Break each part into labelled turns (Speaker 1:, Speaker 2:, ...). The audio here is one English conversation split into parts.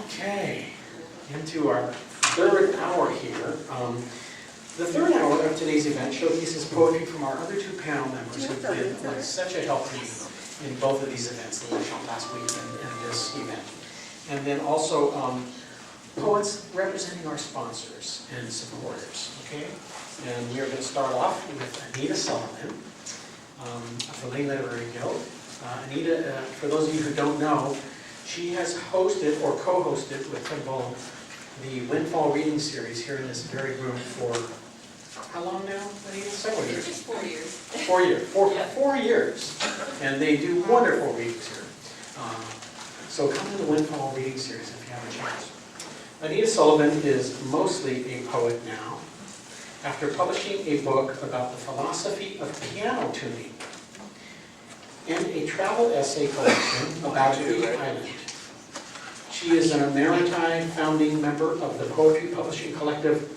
Speaker 1: Okay, into our third hour here. The third hour of today's event showcases poetry from our other two panel members who've been like such a help to me in both of these events, the workshop last week and this event. And then also poets representing our sponsors and supporters, okay? And we are going to start off with Anita Sullivan of the Lane Literary Guild. Anita, for those of you who don't know, she has hosted or co-hosted with Volem the Windfall Reading Series here in this very room for how long now, Anita? Several years.
Speaker 2: Just 4 years.
Speaker 1: 4 years.
Speaker 2: Yeah.
Speaker 1: 4 years. And they do wonderful readings here. So come to the Windfall Reading Series if you have a chance. Anita Sullivan is mostly a poet now, after publishing a book about the philosophy of piano tuning and a travel essay collection about the island. She is an Emeriti founding member of the poetry publishing collective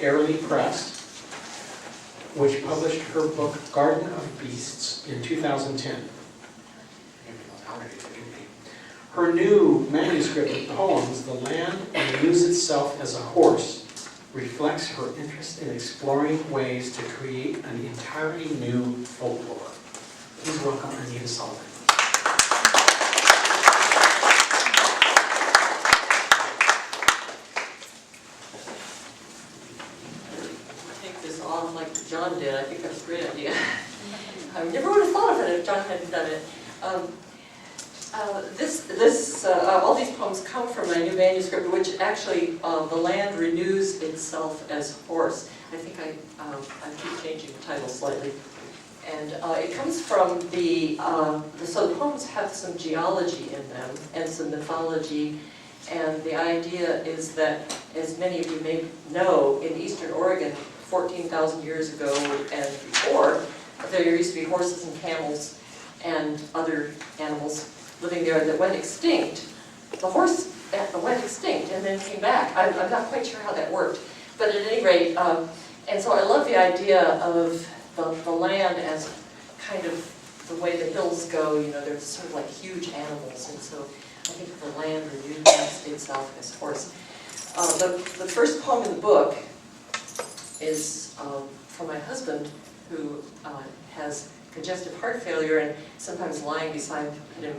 Speaker 1: Airlie Press, which published her book Garden of Beasts in 2010. Her new manuscript of poems, The Land Renews Itself as a Horse, reflects her interest in exploring ways to create an entirely new folklore. Please welcome Anita Sullivan.
Speaker 2: Take this on like John did. I think that's a great idea. I never would have thought of it if John hadn't done it. All these poems come from my new manuscript, which actually, The Land Renews Itself as Horse. I think I keep changing the title slightly. And it comes from so the poems have some geology in them and some mythology. And the idea is that, as many of you may know, in eastern Oregon, 14,000 years ago and before, there used to be horses and camels and other animals living there that went extinct. The horse went extinct and then came back. I'm not quite sure how that worked. But at any rate, and so I love the idea of the land as kind of the way the hills go. You know, they're sort of like huge animals. And so I think the land renews itself as horse. The first poem in the book is from my husband, who has congestive heart failure, and sometimes lying beside him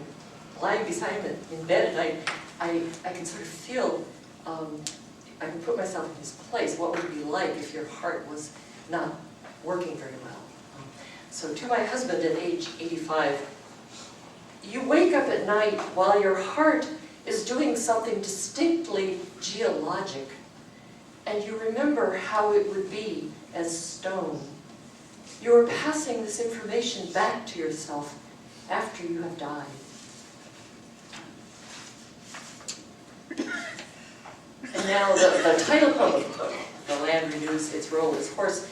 Speaker 2: in bed at night, I can sort of feel, I can put myself in his place. What would it be like if your heart was not working very well? So to my husband at age 85, you wake up at night while your heart is doing something distinctly geologic, and you remember how it would be as stone. You are passing this information back to yourself after you have died. And now the title poem of the book, The Land Renews Its Role as Horse.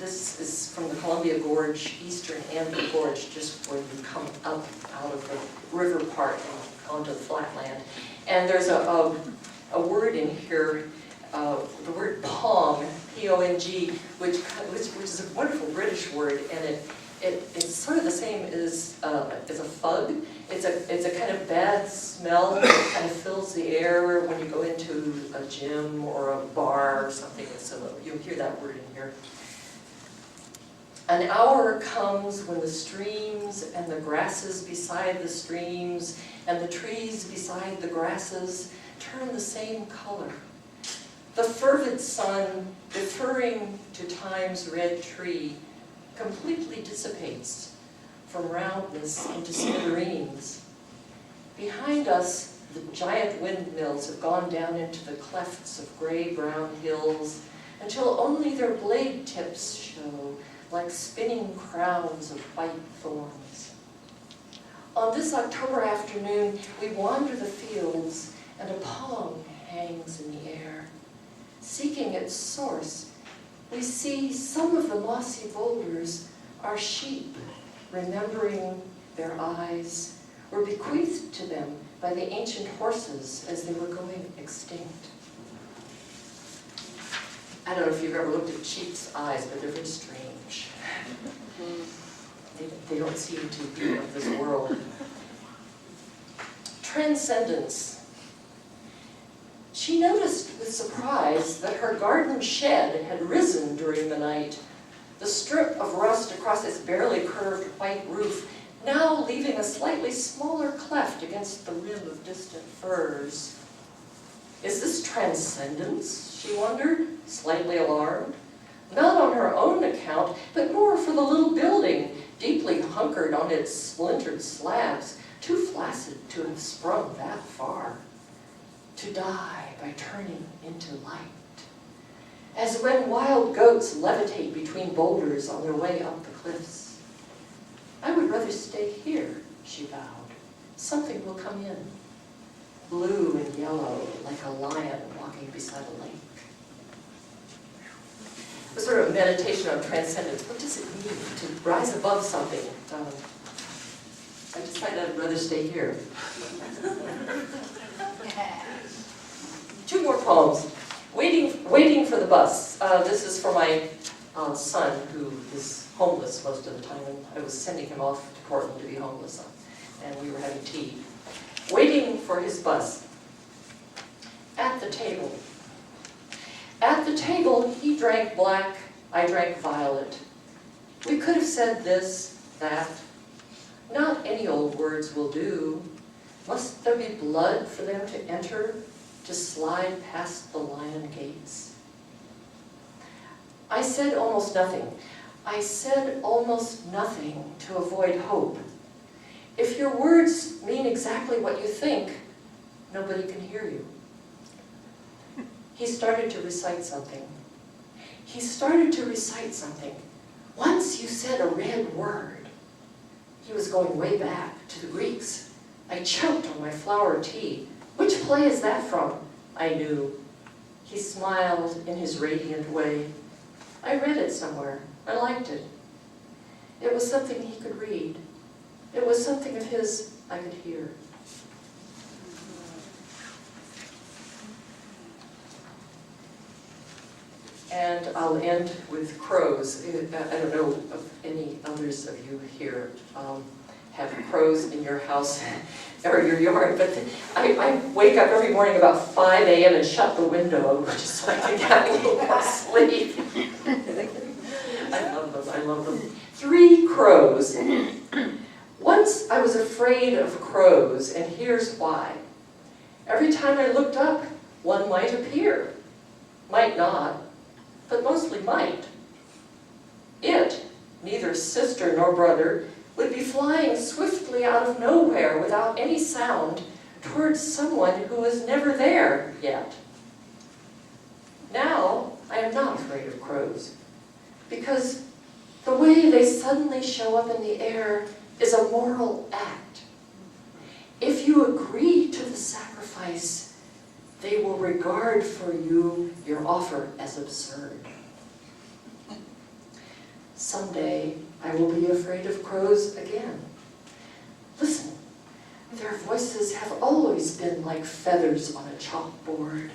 Speaker 2: This is from the Columbia Gorge, eastern Amber Gorge, just where you come up out of the river part and onto the flatland. And there's a word in here, the word pong, P-O-N-G, which is a wonderful British word, and it's sort of the same as a fug. It's a kind of bad smell that kind of fills the air when you go into a gym or a bar or something. So you'll hear that word in here. An hour comes when the streams and the grasses beside the streams and the trees beside the grasses turn the same color. The fervid sun, deferring to time's red tree, completely dissipates from roundness into smithereens. Behind us, the giant windmills have gone down into the clefts of gray-brown hills until only their blade tips show like spinning crowns of white thorns. On this October afternoon, we wander the fields and a pong hangs in the air. Seeking its source, we see some of the mossy boulders are sheep, remembering their eyes, were bequeathed to them by the ancient horses as they were going extinct. I don't know if you've ever looked at sheep's eyes, but they're very strange. They don't seem to be of this world. Transcendence She noticed with surprise that her garden shed had risen during the night, the strip of rust across its barely curved white roof now leaving a slightly smaller cleft against the rim of distant firs. Is this transcendence, she wondered, slightly alarmed? Not on her own account, but more for the little building, deeply hunkered on its splintered slabs, too flaccid to have sprung that far. To die by turning into light. As when wild goats levitate between boulders on their way up the cliffs. I would rather stay here, she vowed. Something will come in. Blue and yellow, like a lion walking beside a lake. It was sort of a meditation on transcendence. What does it mean to rise above something? I decided I'd rather stay here. 2 more poems. Waiting for the bus. This is for my son, who is homeless most of the time. And I was sending him off to Portland to be homeless, and we were having tea. Waiting for his bus. At the table. At the table, he drank black, I drank violet. We could have said this, that. Not any old words will do. Must there be blood for them to enter, to slide past the lion gates? I said almost nothing. I said almost nothing to avoid hope. If your words mean exactly what you think, nobody can hear you. He started to recite something. He started to recite something. Once you said a red word. He was going way back to the Greeks. I choked on my flower tea. Which play is that from? I knew. He smiled in his radiant way. I read it somewhere. I liked it. It was something he could read. It was something of his I could hear. And I'll end with crows. I don't know if any others of you here have crows in your house or your yard, but I wake up every morning about 5 a.m. and shut the window just so I can get a little more sleep. I love them. 3 crows. Once I was afraid of crows, and here's why. Every time I looked up, one might appear. Might not, but mostly might. It, neither sister nor brother, would be flying swiftly out of nowhere without any sound towards someone who was never there yet. Now, I am not afraid of crows, because the way they suddenly show up in the air is a moral act. If you agree to the sacrifice, they will regard for you your offer as absurd. Someday, I will be afraid of crows again. Listen, their voices have always been like feathers on a chalkboard.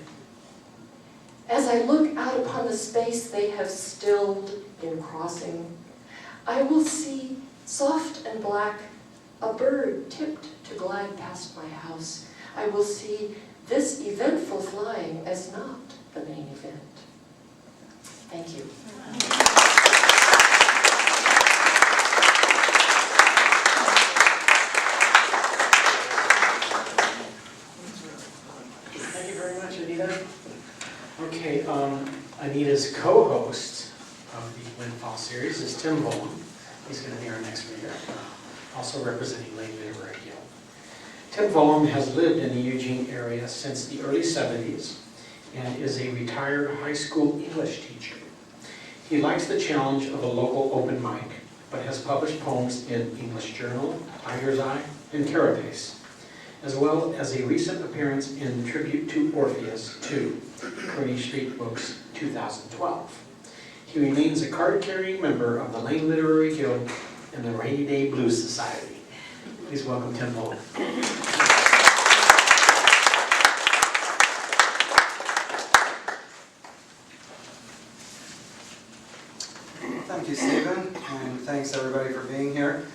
Speaker 2: As I look out upon the space they have stilled in crossing, I will see, soft and black, a bird tipped to glide past my house. I will see this eventful flying as not the main event. Thank you.
Speaker 1: Thank you very much, Anita. Okay, Anita's co-host of the Windfall series is Tim Volem. He's going to be our next reader, also representing Lane Literary Guild. Tim Volem has lived in the Eugene area since the early 70s and is a retired high school English teacher. He likes the challenge of a local open mic, but has published poems in English Journal, Tiger's Eye, and Carapace, as well as a recent appearance in Tribute to Orpheus 2, Kearney Street Books, 2012. He remains a card-carrying member of the Lane Literary Guild and the Rainy Day Blues Society. Please welcome Tim Volem.
Speaker 3: Thank you, Stephen, and thanks everybody for being here.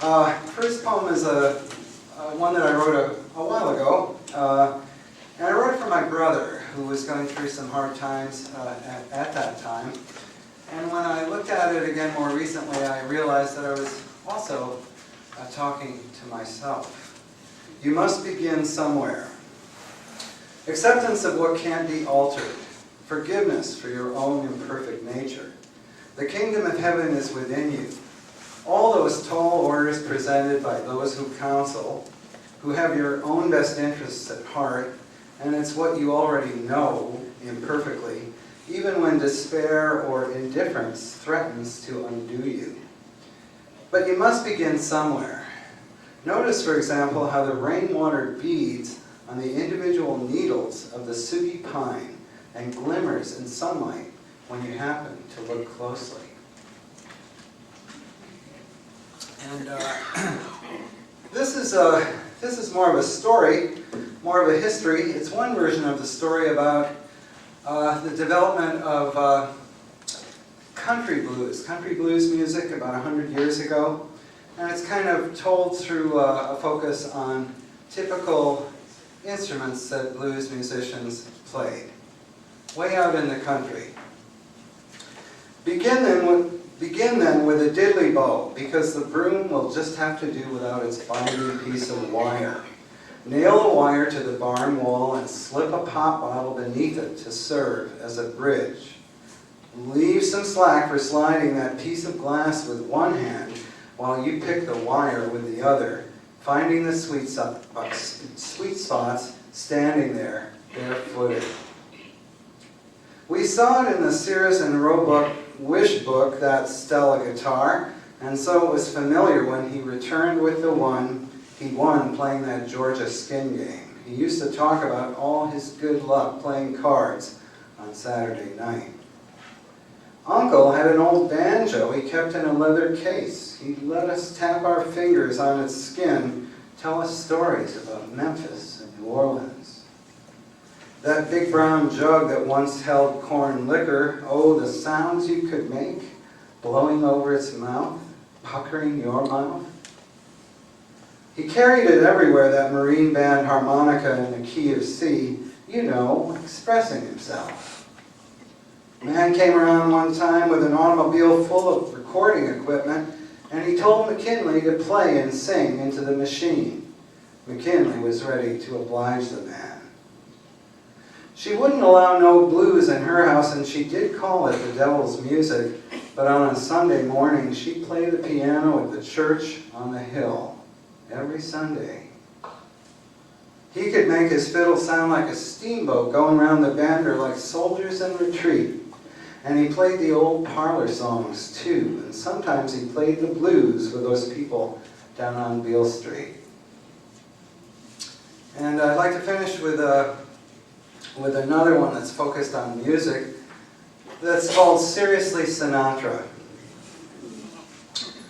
Speaker 3: First poem is one that I wrote a while ago, and I wrote it for my brother, who was going through some hard times at that time. And when I looked at it again more recently, I realized that I was also talking to myself. You must begin somewhere. Acceptance of what can't be altered. Forgiveness for your own imperfect nature. The kingdom of heaven is within you. All those tall orders presented by those who counsel, who have your own best interests at heart, and it's what you already know imperfectly, even when despair or indifference threatens to undo you. But you must begin somewhere. Notice, for example, how the rainwater beads on the individual needles of the sooty pine and glimmers in sunlight when you happen to look closely. And this is more of a story, more of a history. It's one version of the story about the development of country blues music about 100 years ago. And it's kind of told through a focus on typical instruments that blues musicians played, way out in the country. Begin then with a diddley bow, because the broom will just have to do without its binding piece of wire. Nail a wire to the barn wall and slip a pop bottle beneath it to serve as a bridge. Leave some slack for sliding that piece of glass with one hand while you pick the wire with the other, finding the sweet spots standing there barefooted. We saw it in the Sears and Roebuck wish book, that Stella guitar, and so it was familiar when he returned with the one he won playing that Georgia skin game. He used to talk about all his good luck playing cards on Saturday night. Uncle had an old banjo he kept in a leather case. He let us tap our fingers on its skin, tell us stories about Memphis and New Orleans. That big brown jug that once held corn liquor, oh, the sounds you could make, blowing over its mouth, puckering your mouth. He carried it everywhere, that marine band harmonica in the key of C, you know, expressing himself. A man came around one time with an automobile full of recording equipment, and he told McKinley to play and sing into the machine. McKinley was ready to oblige the man. She wouldn't allow no blues in her house, and she did call it the devil's music, but on a Sunday morning she'd play the piano at the church on the hill every Sunday. He could make his fiddle sound like a steamboat going round the bend, or like soldiers in retreat. And he played the old parlor songs too, and sometimes he played the blues with those people down on Beale Street. And I'd like to finish with another one that's focused on music, that's called Seriously Sinatra.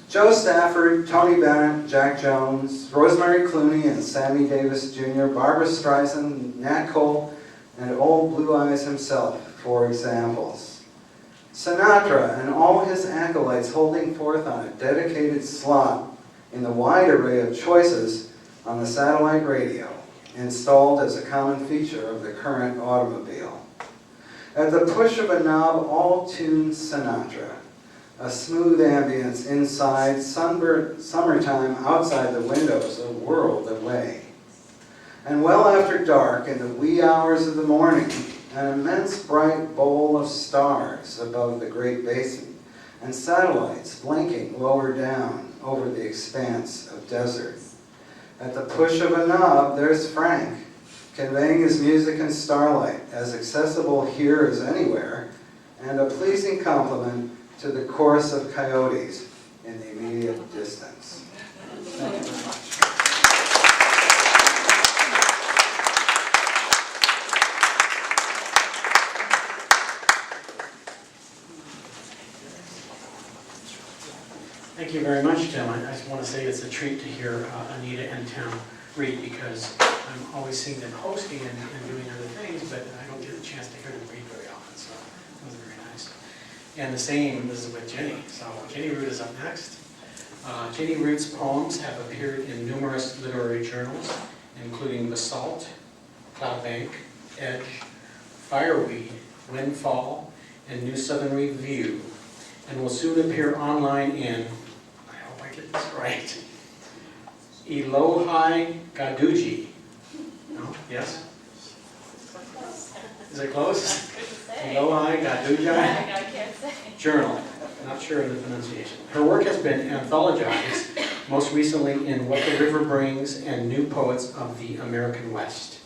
Speaker 3: Joe Stafford, Tony Bennett, Jack Jones, Rosemary Clooney and Sammy Davis Jr., Barbra Streisand, Nat Cole, and old Blue Eyes himself, for examples. Sinatra and all his acolytes holding forth on a dedicated slot in the wide array of choices on the satellite radio, installed as a common feature of the current automobile. At the push of a knob, all tunes Sinatra. A smooth ambience inside, sunburnt summertime outside the windows, a world away. And well after dark, in the wee hours of the morning, an immense bright bowl of stars above the Great Basin, and satellites blinking lower down over the expanse of desert. At the push of a knob, there's Frank, conveying his music in starlight, as accessible here as anywhere, and a pleasing compliment to the chorus of coyotes in the immediate distance. Thank you very much.
Speaker 1: Thank you very much, Tim. I just want to say it's a treat to hear Anita and Tim read, because I'm always seeing them hosting and doing other things, but I don't get a chance to hear them read very often, so it was very nice. And the same is with Jenny. So Jenny Root is up next. Jenny Root's poems have appeared in numerous literary journals, including Basalt, Cloudbank, Edge, Fireweed, Windfall, and New Southern Review, and will soon appear online in, I hope I get this right, Elohai Gaduji. No? Yes? Is it close? Elohai Gaduji Journal. Not sure of the pronunciation. Her work has been anthologized, most recently in What the River Brings and New Poets of the American West.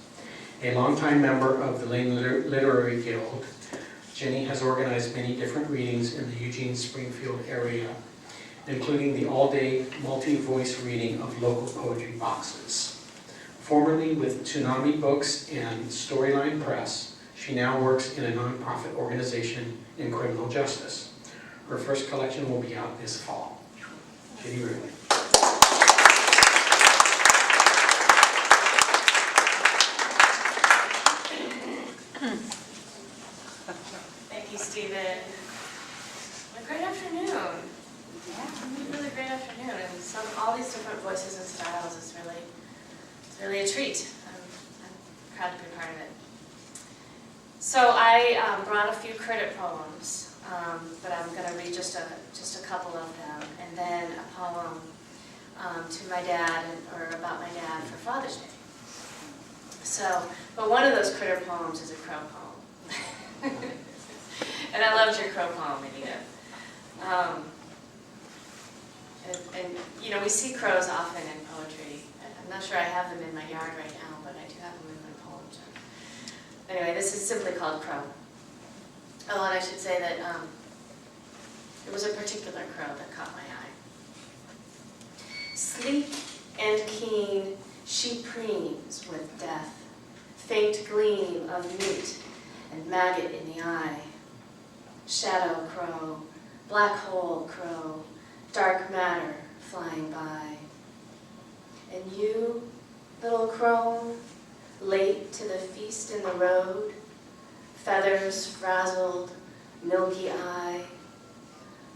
Speaker 1: A longtime member of the Lane Literary Guild, Jenny has organized many different readings in the Eugene Springfield area, including the all-day multi-voice reading of local poetry boxes. Formerly with Tsunami Books and Storyline Press, she now works in a nonprofit organization in criminal justice. Her first collection will be out this fall. Jenny Ruby.
Speaker 4: Thank you, Stephen. A great afternoon. Yeah, really great afternoon, and all these different voices and styles is really a treat. I'm proud to be part of it. So I brought a few credit poems, but I'm going to read just a couple of them, and then a poem to my dad, or about my dad for Father's Day. So, but one of those critter poems is a crow poem. And I loved your crow poem, Anita. And you know, we see crows often in poetry. I'm not sure I have them in my yard right now, but I do have them in my poems. Anyway, this is simply called Crow. Oh, and I should say that it was a particular crow that caught my eye. Sleek and keen, she preens with death, faint gleam of meat and maggot in the eye. Shadow crow, black hole crow, dark matter flying by. And you, little crone, late to the feast in the road, feathers frazzled, milky eye,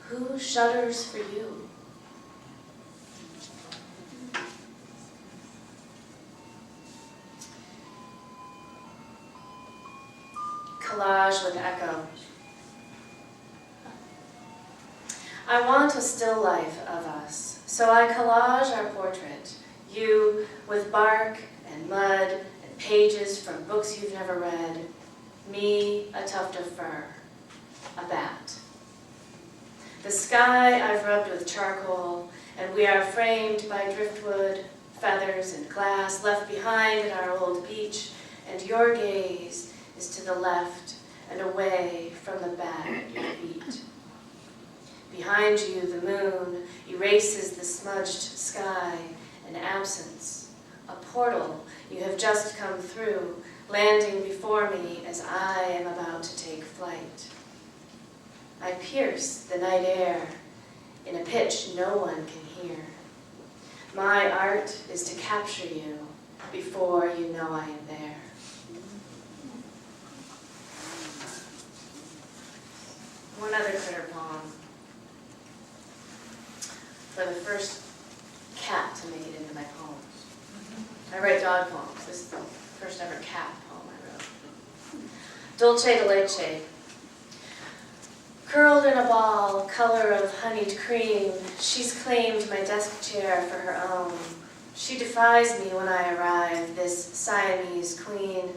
Speaker 4: who shudders for you? Collage with echo. I want a still life of us, so I collage our portrait, you with bark and mud and pages from books you've never read, me a tuft of fur, a bat. The sky I've rubbed with charcoal, and we are framed by driftwood, feathers, and glass left behind at our old beach, and your gaze is to the left and away from the bat at your feet. Behind you, the moon erases the smudged sky and absence, a portal you have just come through, landing before me as I am about to take flight. I pierce the night air in a pitch no one can hear. My art is to capture you before you know I am there. One other critter poem. For the first cat to make it into my poems. I write dog poems. This is the first ever cat poem I wrote. Dulce de leche. Curled in a ball, color of honeyed cream, she's claimed my desk chair for her own. She defies me when I arrive, this Siamese queen.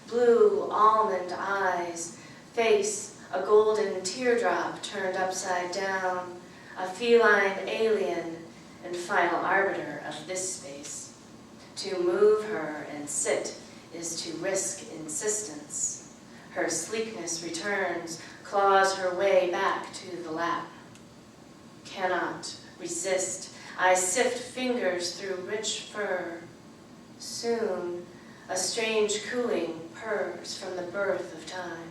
Speaker 4: Blue almond eyes, face a golden teardrop turned upside down, a feline alien and final arbiter of this space. To move her and sit is to risk insistence. Her sleekness returns, claws her way back to the lap. Cannot resist. I sift fingers through rich fur. Soon, a strange cooing purrs from the birth of time.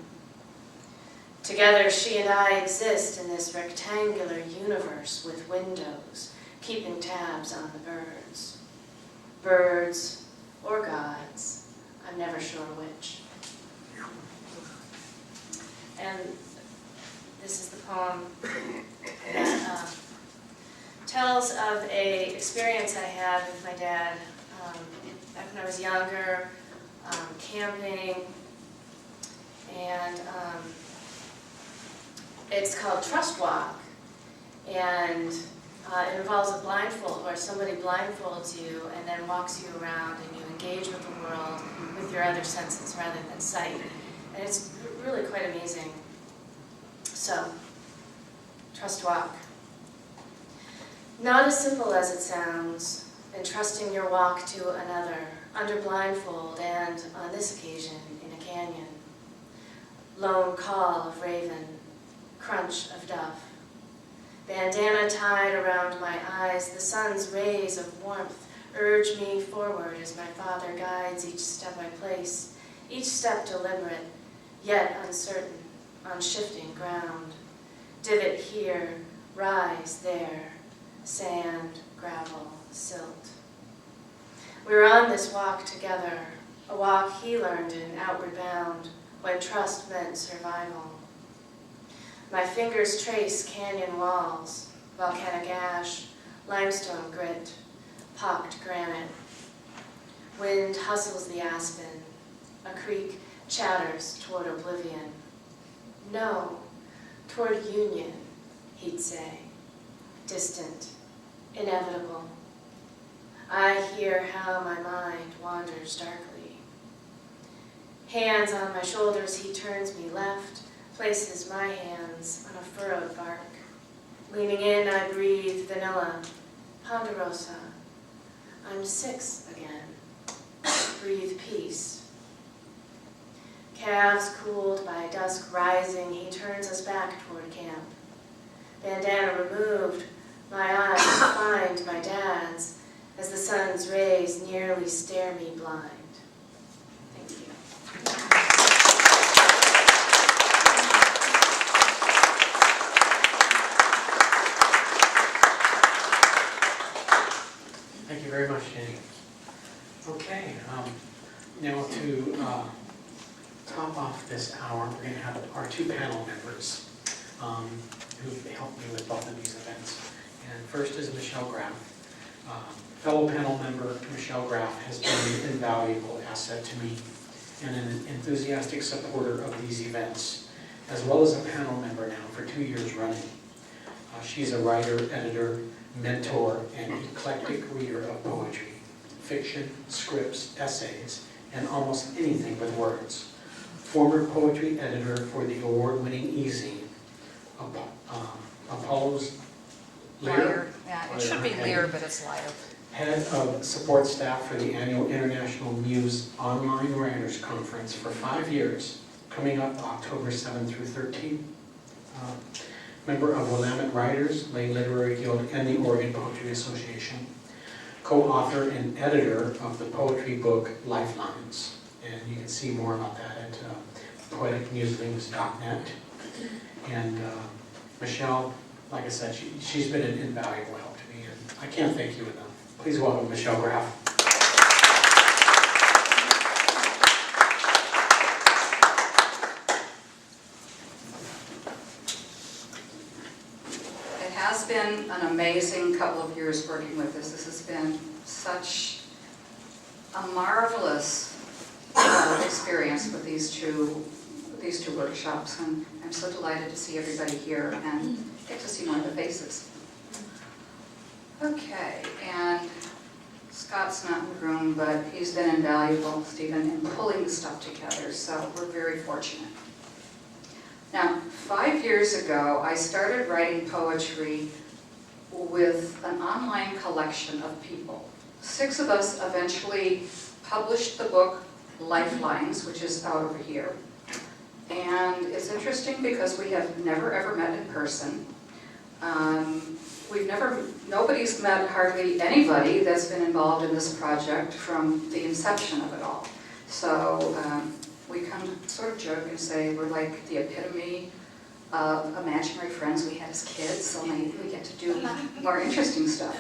Speaker 4: Together, she and I exist in this rectangular universe with windows, keeping tabs on the birds. Birds or gods, I'm never sure which. And this is the poem that tells of an experience I had with my dad back when I was younger, camping. and it's called Trust Walk, and it involves a blindfold where somebody blindfolds you and then walks you around and you engage with the world with your other senses rather than sight. And it's really quite amazing. So, Trust Walk. Not as simple as it sounds, entrusting your walk to another, under blindfold and, on this occasion, in a canyon. Lone call of raven, crunch of dove. Bandana tied around my eyes, the sun's rays of warmth urge me forward as my father guides each step I place, each step deliberate, yet uncertain, on shifting ground. Divot here, rise there, sand, gravel, silt. We were on this walk together, a walk he learned in Outward Bound, when trust meant survival. My fingers trace canyon walls, volcanic ash, limestone grit, pocked granite. Wind hustles the aspen, a creek chatters toward oblivion. No, toward union, he'd say, distant, inevitable. I hear how my mind wanders darkly. Hands on my shoulders, he turns me left, places my hands on a furrowed bark. Leaning in, I breathe vanilla, ponderosa. I'm 6 again. Breathe peace. Calves cooled by dusk rising, he turns us back toward camp. Bandana removed, my eyes find my dad's as the sun's rays nearly stare me blind. Thank you.
Speaker 1: Thank you very much, Jenny. Okay, now to top off this hour, we're going to have our 2 panel members who helped me with both of these events. And first is Michele Graf. Fellow panel member Michele Graf has been an invaluable asset to me and an enthusiastic supporter of these events, as well as a panel member now for 2 years running. She's a writer, editor, mentor, and eclectic reader of poetry, fiction, scripts, essays, and almost anything with words. Former poetry editor for the award-winning e-zine, Apollo's Lear?
Speaker 5: Yeah, it should be Lear, but it's Lyre.
Speaker 1: Head of support staff for the annual International Muse Online Writers Conference for 5 years, coming up October 7 through 13. Member of Willamette Writers, Lay Literary Guild, and the Oregon Poetry Association. Co-author and editor of the poetry book Lifelines. And you can see more about that at poeticmusings.net. And Michele, like I said, she's been an invaluable help to me, and I can't thank you enough. Please welcome Michele Graf.
Speaker 5: It has been an amazing couple of years working with this. This has been such a marvelous experience with these two workshops, and I'm so delighted to see everybody here and get to see more of the faces. Okay, and Scott's not in the room, but he's been invaluable, Stephen, in pulling the stuff together, so we're very fortunate. Now, 5 years ago, I started writing poetry with an online collection of people. 6 of us eventually published the book Lifelines, which is out over here. And it's interesting because we have never ever met in person. Nobody's met hardly anybody that's been involved in this project from the inception of it all. So we kind of sort of joke and say we're like the epitome of imaginary friends we had as kids, only we get to do more interesting stuff.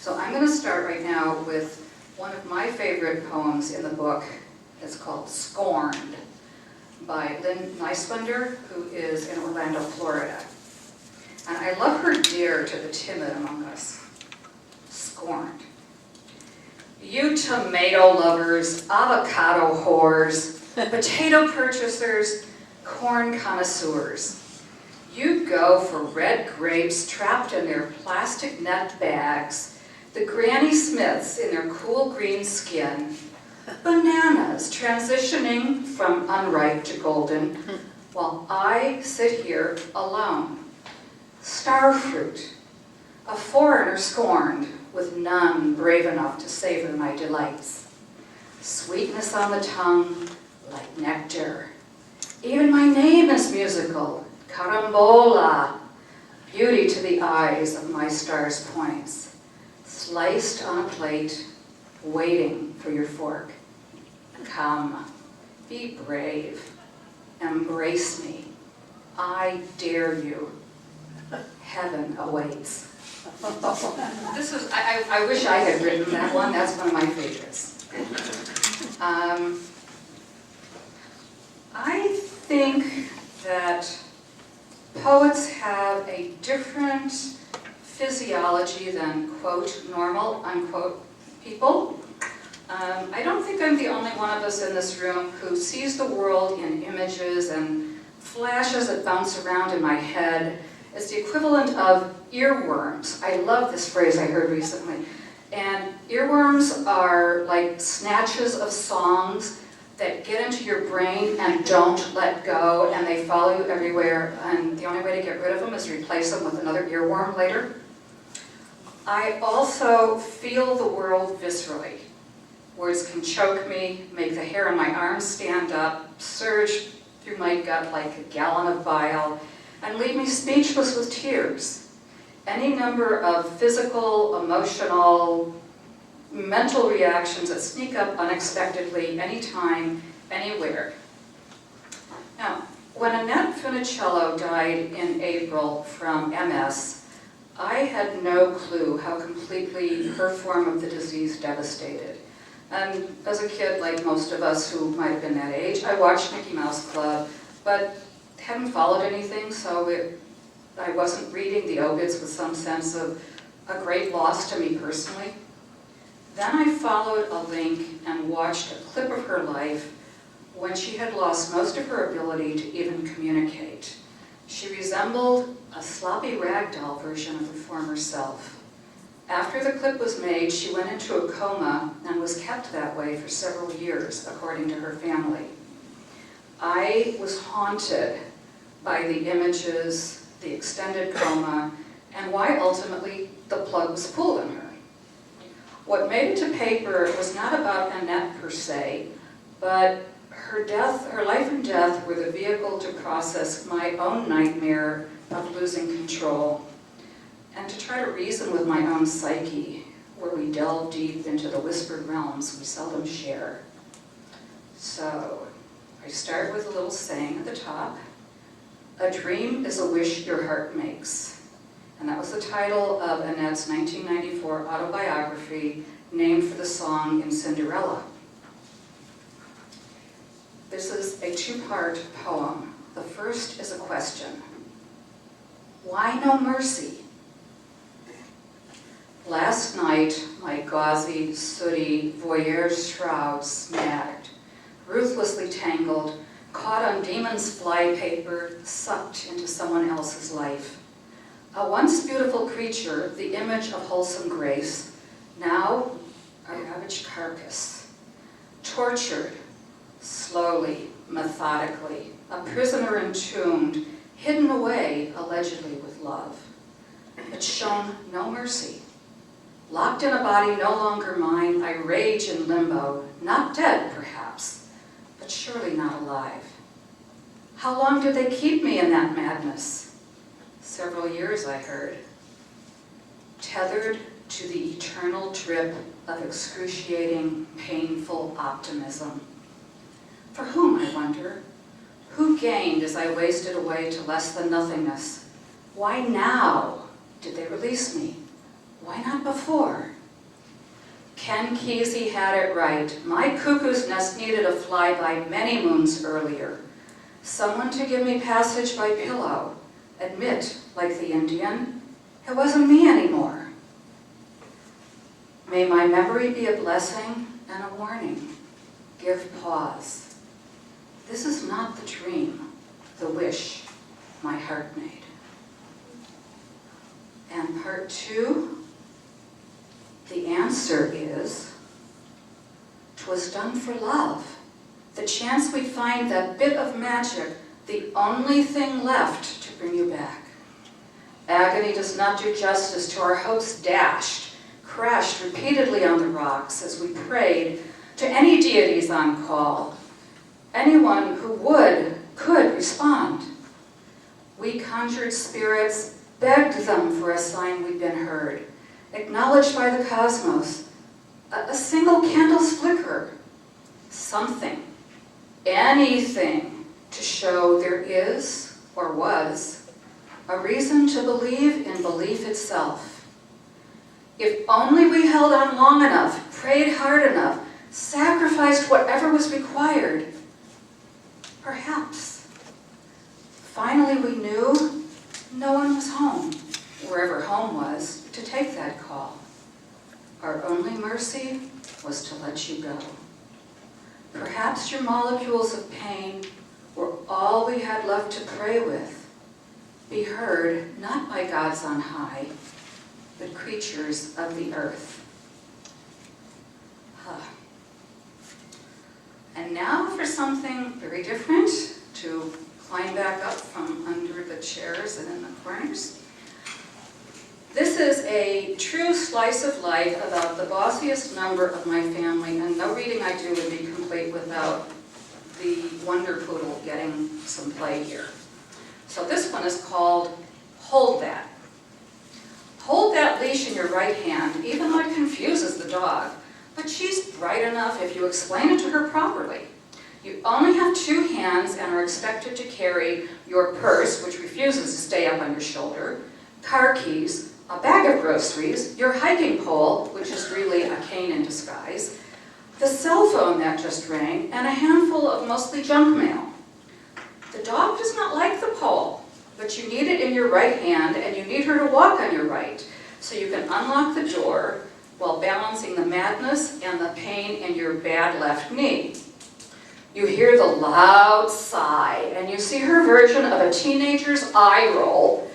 Speaker 5: So I'm going to start right now with one of my favorite poems in the book. It's called Scorned, by Lynn Neiswender, who is in Orlando, Florida. And I love her dare to the timid among us. Scorned. You tomato lovers, avocado whores, potato purchasers, corn connoisseurs. You go for red grapes trapped in their plastic net bags, the Granny Smiths in their cool green skin, bananas transitioning from unripe to golden, while I sit here alone. Starfruit, a foreigner scorned, with none brave enough to savor my delights. Sweetness on the tongue, like nectar. Even my name is musical, carambola, beauty to the eyes of my star's points. Sliced on a plate, waiting for your fork. Come, be brave, embrace me. I dare you. Heaven awaits. This is, I wish I had written that one. That's one of my favorites. I think that poets have a different physiology than, quote, normal, unquote, people. I don't think I'm the only one of us in this room who sees the world in images and flashes that bounce around in my head as the equivalent of earworms. I love this phrase I heard recently. And earworms are like snatches of songs that get into your brain and don't let go, and they follow you everywhere, and the only way to get rid of them is replace them with another earworm later. I also feel the world viscerally. Words can choke me, make the hair on my arms stand up, surge through my gut like a gallon of bile, and leave me speechless with tears. Any number of physical, emotional, mental reactions that sneak up unexpectedly, anytime, anywhere. Now, when Annette Funicello died in April from MS, I had no clue how completely her form of the disease devastated. And as a kid, like most of us who might have been that age, I watched Mickey Mouse Club, but hadn't followed anything, so I wasn't reading the obits with some sense of a great loss to me personally. Then I followed a link and watched a clip of her life when she had lost most of her ability to even communicate. She resembled a sloppy ragdoll version of her former self. After the clip was made, she went into a coma and was kept that way for several years, according to her family. I was haunted by the images, the extended coma, and why ultimately the plug was pulled on her. What made it to paper was not about Annette per se, but her life and death were the vehicle to process my own nightmare of losing control, and to try to reason with my own psyche, where we delve deep into the whispered realms we seldom share. So, I start with a little saying at the top. A dream is a wish your heart makes. And that was the title of Annette's 1994 autobiography, named for the song in Cinderella. This is a two-part poem. The first is a question. Why no mercy? Last night, my gauzy, sooty voyeur shroud snagged, ruthlessly tangled, caught on demon's flypaper, sucked into someone else's life. A once beautiful creature, the image of wholesome grace, now a ravaged carcass. Tortured, slowly, methodically, a prisoner entombed, hidden away, allegedly with love. But shown no mercy. Locked in a body no longer mine, I rage in limbo, not dead perhaps, but surely not alive. How long did they keep me in that madness? Several years, I heard. Tethered to the eternal drip of excruciating, painful optimism. For whom, I wonder? Who gained as I wasted away to less than nothingness? Why now did they release me? Why not before? Ken Kesey had it right. My cuckoo's nest needed a flyby many moons earlier. Someone to give me passage by pillow. Admit, like the Indian, it wasn't me anymore. May my memory be a blessing and a warning. Give pause. This is not the dream, the wish my heart made. And part 2, the answer is, 'twas done for love. The chance we'd find that bit of magic, the only thing left to bring you back. Agony does not do justice to our hopes dashed, crashed repeatedly on the rocks as we prayed to any deities on call. Anyone who could respond. We conjured spirits, begged them for a sign we'd been heard, acknowledged by the cosmos, a single candle's flicker, something, anything to show there is, or was, a reason to believe in belief itself. If only we held on long enough, prayed hard enough, sacrificed whatever was required, perhaps. Finally we knew no one was home, wherever home was, to take that call. Our only mercy was to let you go. Perhaps your molecules of pain were all we had left to pray with, be heard not by gods on high, but creatures of the earth. And now for something very different, to climb back up from under the chairs and in the corners. This is a true slice of life about the bossiest member of my family, and no reading I do would be complete without the Wonder Poodle getting some play here. So this one is called Hold That. Hold that leash in your right hand, even though it confuses the dog, but she's bright enough if you explain it to her properly. You only have 2 hands and are expected to carry your purse, which refuses to stay up on your shoulder, car keys, a bag of groceries, your hiking pole, which is really a cane in disguise, the cell phone that just rang, and a handful of mostly junk mail. The dog does not like the pole, but you need it in your right hand, and you need her to walk on your right, so you can unlock the door while balancing the madness and the pain in your bad left knee. You hear the loud sigh, and you see her version of a teenager's eye roll,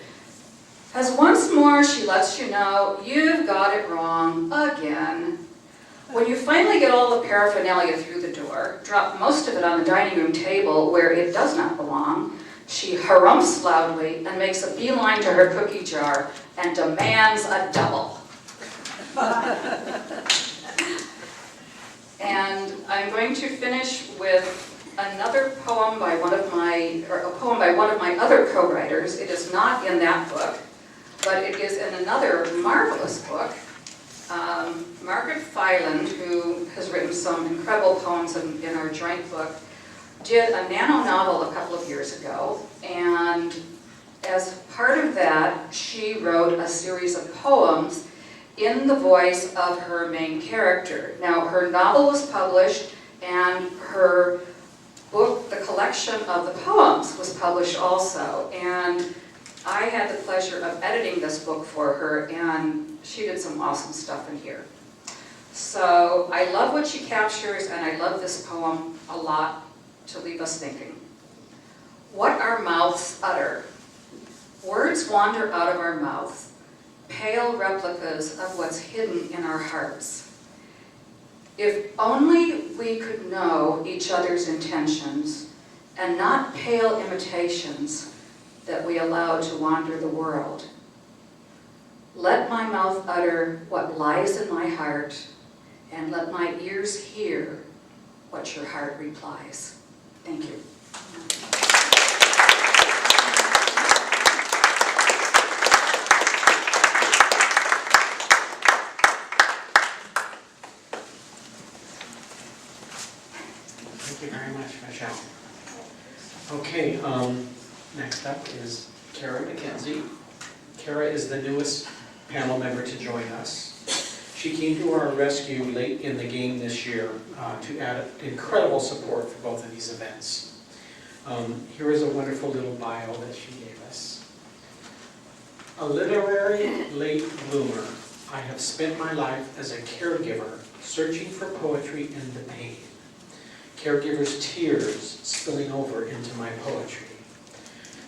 Speaker 5: as once more she lets you know you've got it wrong again. When you finally get all the paraphernalia through the door, drop most of it on the dining room table where it does not belong, she harumphs loudly and makes a beeline to her cookie jar and demands a double. And I'm going to finish with another poem by one of my other co-writers. It is not in that book, but it is in another marvelous book. Margaret Fyland, who has written some incredible poems in our joint book, did a nano-novel a couple of years ago, and as part of that, she wrote a series of poems in the voice of her main character. Now, her novel was published, and her book, the collection of the poems, was published also, and I had the pleasure of editing this book for her, and she did some awesome stuff in here. So I love what she captures, and I love this poem a lot to leave us thinking. What our mouths utter. Words wander out of our mouth, pale replicas of what's hidden in our hearts. If only we could know each other's intentions, and not pale imitations that we allow to wander the world. Let my mouth utter what lies in my heart, and let my ears hear what your heart replies. Thank you.
Speaker 1: Thank you very much, Michele. Okay, next up is Cara McKenzie. Cara is the newest panel member to join us. She came to our rescue late in the game this year to add incredible support for both of these events. Here is a wonderful little bio that she gave us. A literary late bloomer, I have spent my life as a caregiver searching for poetry in the pain. caregivers' tears spilling over into my poetry.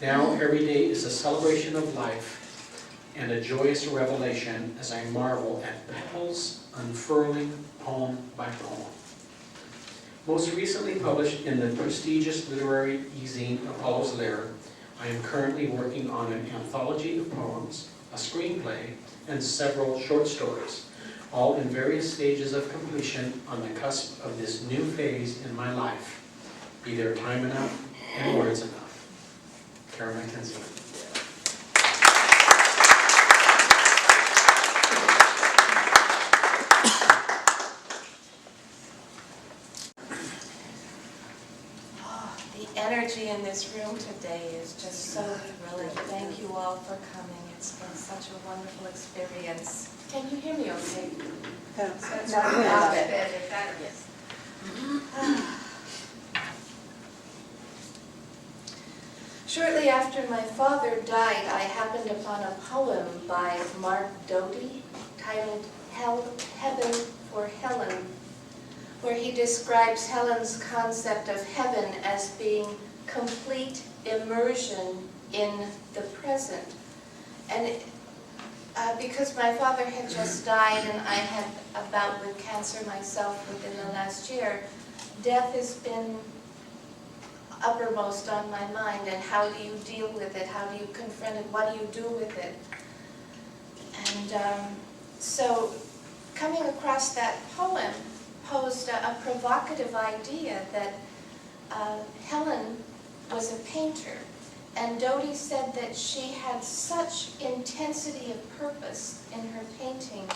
Speaker 1: Now every day is a celebration of life and a joyous revelation as I marvel at petals unfurling poem by poem. Most recently published in the prestigious literary e-zine Apollo's Lair, I am currently working on an anthology of poems, a screenplay, and several short stories, all in various stages of completion on the cusp of this new phase in my life. Be there time enough and words enough. Cara, McKenzie.
Speaker 4: The energy in this room today is just so thrilling. Thank you all for coming. It's been such a wonderful experience. Can you hear me okay? That's yes. Shortly after my father died, I happened upon a poem by Mark Doty titled Heaven for Helen, where he describes Helen's concept of heaven as being complete immersion in the present. And because my father had just died and I had a bout with cancer myself within the last year, death has been uppermost on my mind, and how do you deal with it? How do you confront it? What do you do with it? And so coming across that poem posed a provocative idea that Helen was a painter, and Doty said that she had such intensity of purpose in her painting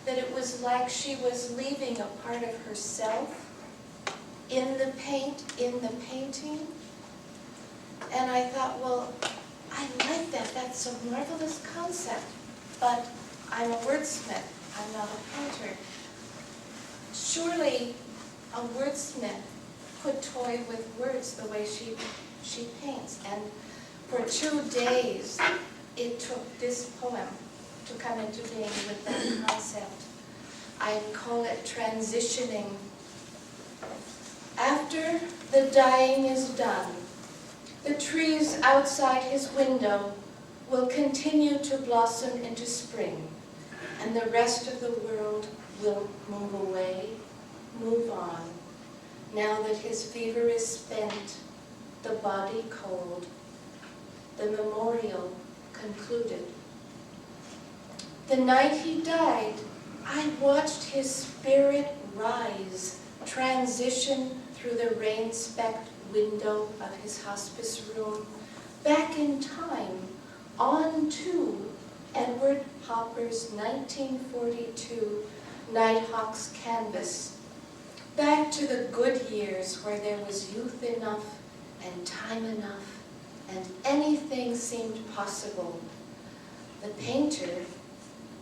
Speaker 4: that it was like she was leaving a part of herself in the painting. And I thought, well, I like that. That's a marvelous concept, but I'm a wordsmith. I'm not a painter. Surely a wordsmith could toy with words the way she paints. And for 2 days, it took this poem to come into being with that concept. I call it transitioning. After the dying is done, the trees outside his window will continue to blossom into spring, and the rest of the world will move away, move on, now that his fever is spent, the body cold, the memorial concluded. The night he died, I watched his spirit rise, transition through the rain-specked window of his hospice room, back in time, on to Edward Hopper's 1942 Nighthawk's canvas, back to the good years where there was youth enough and time enough and anything seemed possible. The painter,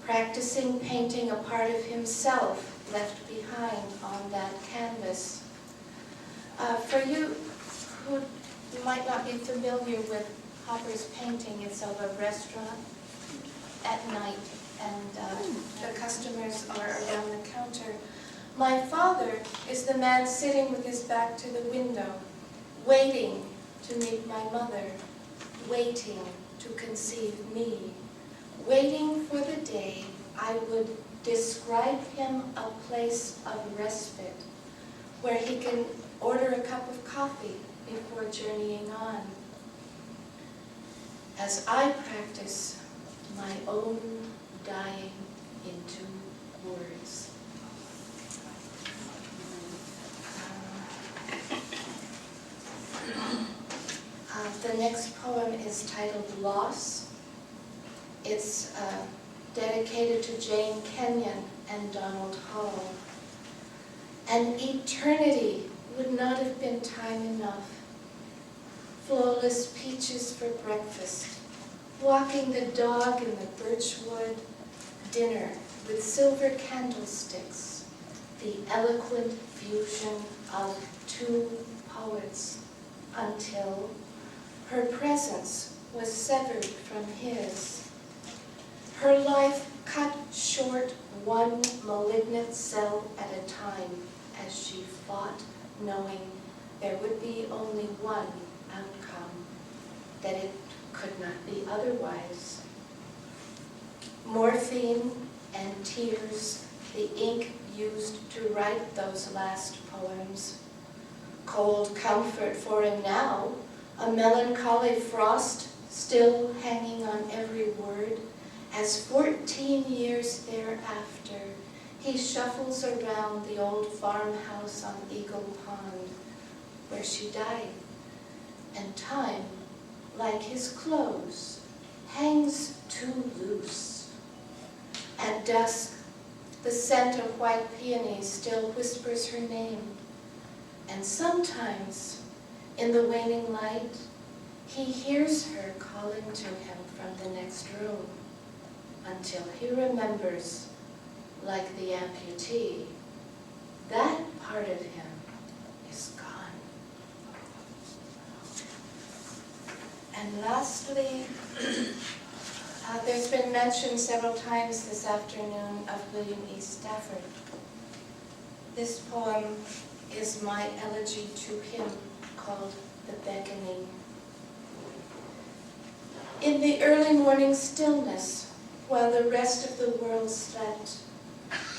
Speaker 4: practicing painting a part of himself left behind on that canvas. For you who might not be familiar with Hopper's painting, it's of a restaurant at night, and the customers are around the counter. My father is the man sitting with his back to the window, waiting to meet my mother, waiting to conceive me, waiting for the day I would describe him a place of respite, where he can order a cup of coffee before journeying on. As I practice my own dying into words. The next poem is titled Loss. It's dedicated to Jane Kenyon and Donald Hall. An eternity would not have been time enough. Flawless peaches for breakfast, walking the dog in the birchwood, dinner with silver candlesticks, the eloquent fusion of two poets, until her presence was severed from his. Her life cut short one malignant cell at a time as she fought, knowing there would be only one outcome, that it could not be otherwise. Morphine and tears, the ink used to write those last poems. Cold comfort for him now, a melancholy frost still hanging on every word, as 14 years thereafter he shuffles around the old farmhouse on Eagle Pond, where she died, and time, like his clothes, hangs too loose. At dusk, the scent of white peonies still whispers her name, and sometimes, in the waning light, he hears her calling to him from the next room, until he remembers, like the amputee, that part of him is gone. And lastly, there's been mention several times this afternoon of William E. Stafford. This poem is my elegy to him, called The Beckoning. In the early morning stillness, while the rest of the world slept,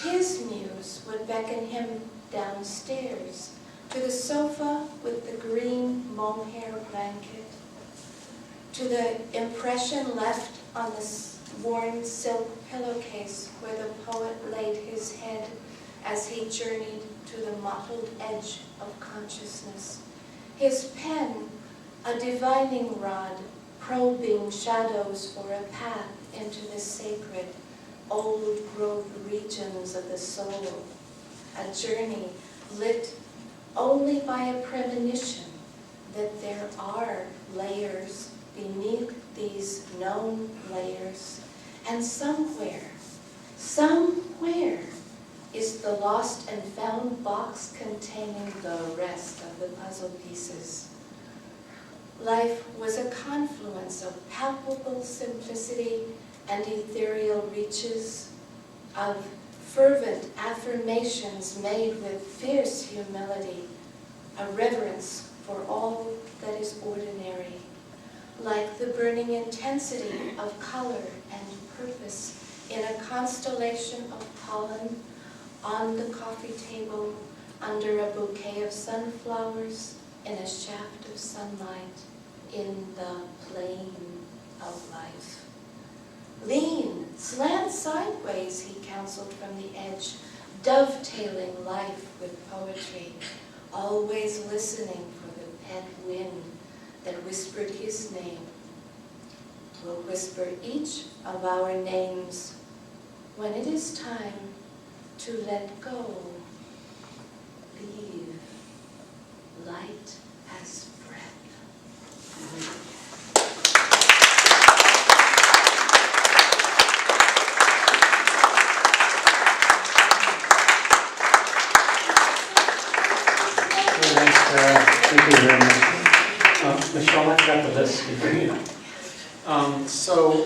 Speaker 4: his muse would beckon him downstairs to the sofa with the green mohair blanket, to the impression left on the worn silk pillowcase where the poet laid his head as he journeyed to the mottled edge of consciousness. His pen, a divining rod, probing shadows for a path into the sacred, old-growth regions of the soul, a journey lit only by a premonition that there are layers beneath these known layers, and somewhere is the lost and found box containing the rest of the puzzle pieces. Life was a confluence of palpable simplicity and ethereal reaches, of fervent affirmations made with fierce humility, a reverence for all that is ordinary, like the burning intensity of color and purpose in a constellation of pollen on the coffee table under a bouquet of sunflowers in a shaft of sunlight in the plain of life. Lean, slant sideways, he counseled from the edge, dovetailing life with poetry, always listening for the pet wind that whispered his name. We'll whisper each of our names when it is time to let go. Leave. Light as breath.
Speaker 1: Thank you very much. Michele, I've got the list for you. So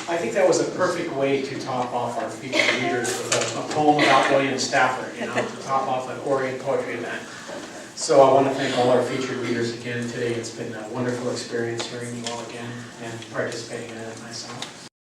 Speaker 1: I think that was a perfect way to top off our featured readers with a poem about William Stafford, to top off an Orient Poetry event. So I want to thank all our featured readers again today. It's been a wonderful experience hearing you all again and participating in it myself.